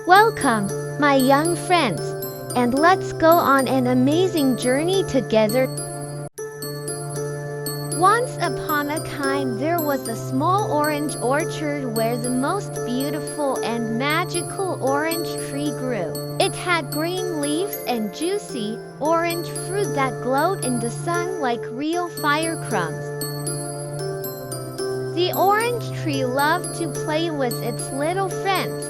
Welcome, my young friends, and let's go on an amazing journey together. Once upon a time there was a small orange orchard where the most beautiful and magical orange tree grew. It had green leaves and juicy, orange fruit that glowed in the sun like real fire crumbs. The orange tree loved to play with its little friends,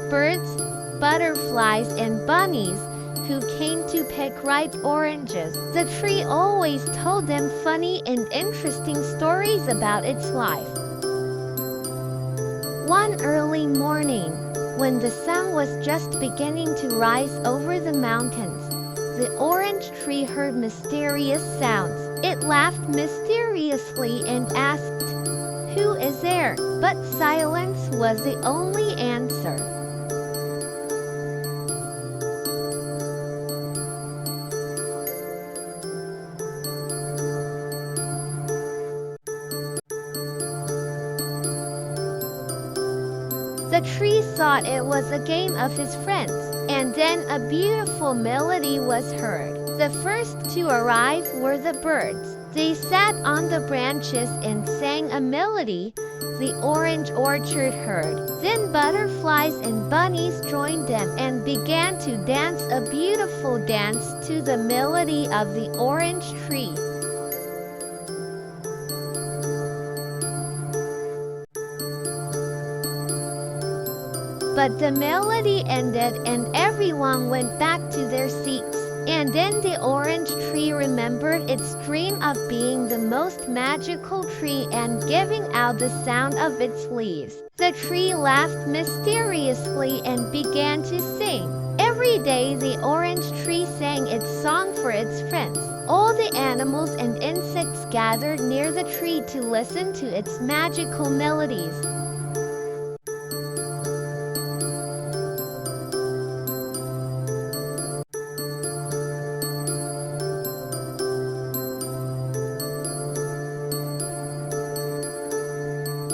birds, butterflies, and bunnies, who came to pick ripe oranges. The tree always told them funny and interesting stories about its life. One early morning, when the sun was just beginning to rise over the mountains, the orange tree heard mysterious sounds. It laughed mysteriously and asked, "Who is there?" But silence was the only answer. The tree thought it was a game of his friends, and then a beautiful melody was heard. The first to arrive were the birds. They sat on the branches and sang a melody the orange orchard heard. Then butterflies and bunnies joined them and began to dance a beautiful dance to the melody of the orange tree. But the melody ended and everyone went back to their seats. And then the orange tree remembered its dream of being the most magical tree and giving out the sound of its leaves. The tree laughed mysteriously and began to sing. Every day the orange tree sang its song for its friends. All the animals and insects gathered near the tree to listen to its magical melodies.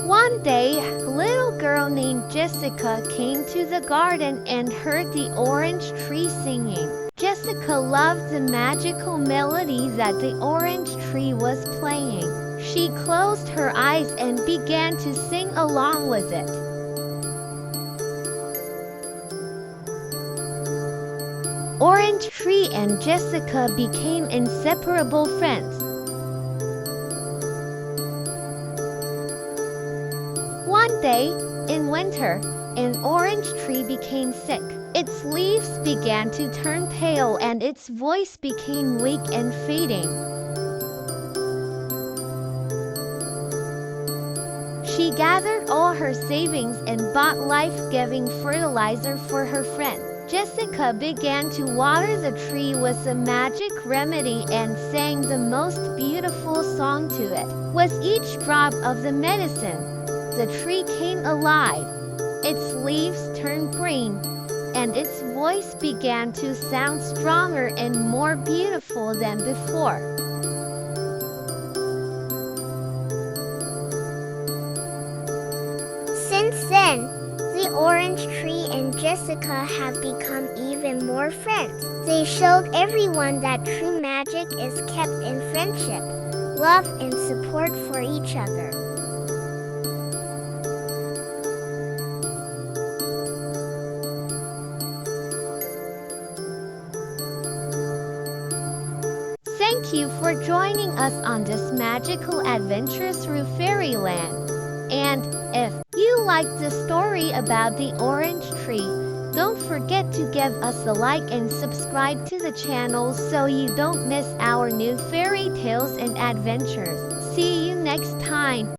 One day, a little girl named Jessica came to the garden and heard the orange tree singing. Jessica loved the magical melody that the orange tree was playing. She closed her eyes and began to sing along with it. Orange Tree and Jessica became inseparable friends. One day, in winter, an orange tree became sick. Its leaves began to turn pale and its voice became weak and fading. She gathered all her savings and bought life-giving fertilizer for her friend. Jessica began to water the tree with a magic remedy and sang the most beautiful song to it. With each drop of the medicine, the tree came alive. Its leaves turned green, and its voice began to sound stronger and more beautiful than before. Since then, the orange tree and Jessica have become even more friends. They showed everyone that true magic is kept in friendship, love, and support for each other. Thank you for joining us on this magical adventure through fairyland. And if you liked the story about the orange tree, don't forget to give us a like and subscribe to the channel so you don't miss our new fairy tales and adventures. See you next time.